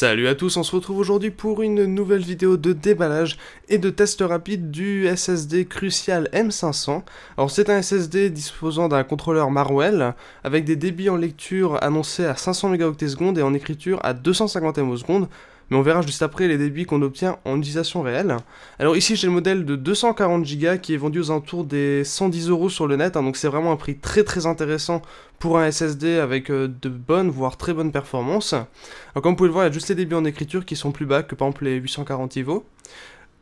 Salut à tous, on se retrouve aujourd'hui pour une nouvelle vidéo de déballage et de test rapide du SSD Crucial M500. Alors c'est un SSD disposant d'un contrôleur Marwell avec des débits en lecture annoncés à 500 mégaoctets secondes et en écriture à 250 MO secondes. Mais on verra juste après les débits qu'on obtient en utilisation réelle. Alors ici j'ai le modèle de 240 Go qui est vendu aux alentours des 110 € sur le net, donc c'est vraiment un prix très intéressant pour un SSD avec de bonnes, voire très bonnes performances. Alors comme vous pouvez le voir, il y a juste les débits en écriture qui sont plus bas que par exemple les 840 Ivo.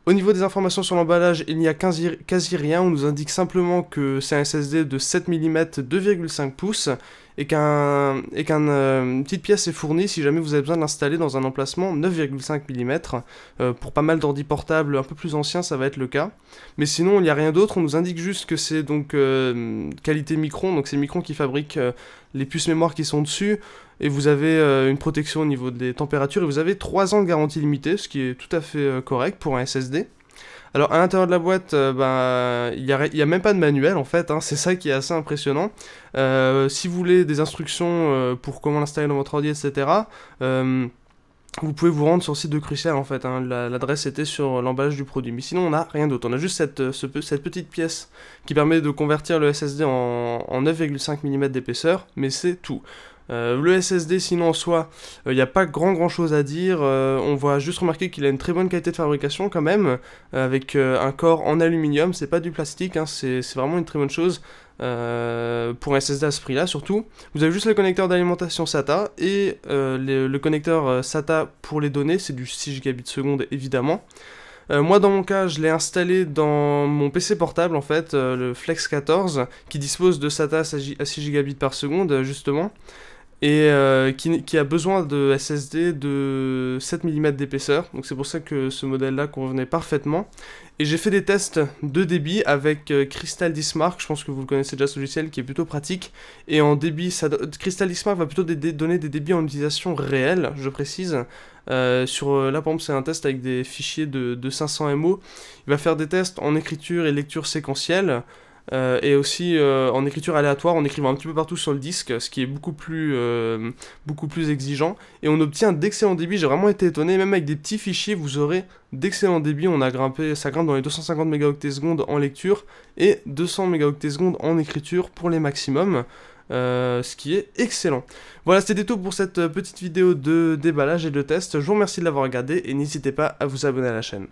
Au niveau des informations sur l'emballage, il n'y a quasi rien, on nous indique simplement que c'est un SSD de 7 mm 2,5 pouces et qu'une petite pièce est fournie si jamais vous avez besoin de l'installer dans un emplacement 9,5 mm. Pour pas mal d'ordi portables un peu plus anciens, ça va être le cas. Mais sinon, il n'y a rien d'autre, on nous indique juste que c'est donc qualité Micron, donc c'est Micron qui fabrique les puces mémoire qui sont dessus, et vous avez une protection au niveau des températures, et vous avez 3 ans de garantie limitée, ce qui est tout à fait correct pour un SSD. Alors à l'intérieur de la boîte, il y a même pas de manuel en fait, c'est ça qui est assez impressionnant. Si vous voulez des instructions pour comment l'installer dans votre ordi, etc., vous pouvez vous rendre sur le site de Crucial en fait, l'adresse était sur l'emballage du produit. Mais sinon on n'a rien d'autre, on a juste cette petite pièce qui permet de convertir le SSD en 9,5 mm d'épaisseur, mais c'est tout. Le SSD sinon en soi, il n'y a pas grand chose à dire, on voit juste remarquer qu'il a une très bonne qualité de fabrication quand même, avec un corps en aluminium, c'est pas du plastique, c'est vraiment une très bonne chose. Pour un SSD à ce prix là surtout. Vous avez juste le connecteur d'alimentation SATA et le connecteur SATA pour les données, c'est du 6 Gb seconde évidemment. Moi dans mon cas je l'ai installé dans mon PC portable en fait, le Flex 14 qui dispose de SATA à 6 Gb par seconde justement, et qui a besoin de SSD de 7 mm d'épaisseur, donc c'est pour ça que ce modèle là convenait parfaitement. Et j'ai fait des tests de débit avec Crystal Dismark, je pense que vous le connaissez déjà ce logiciel qui est plutôt pratique, et en débit, Crystal Dismark va plutôt donner des débits en utilisation réelle, je précise. Là par exemple c'est un test avec des fichiers de 500 MO, il va faire des tests en écriture et lecture séquentielle, et aussi en écriture aléatoire, en écrivant un petit peu partout sur le disque, ce qui est beaucoup plus exigeant, et on obtient d'excellents débits. J'ai vraiment été étonné, même avec des petits fichiers vous aurez d'excellents débits. Ça grimpe dans les 250 mégaoctets secondes en lecture et 200 mégaoctets secondes en écriture pour les maximums, ce qui est excellent. Voilà, c'était tout pour cette petite vidéo de déballage et de test. Je vous remercie de l'avoir regardé et n'hésitez pas à vous abonner à la chaîne.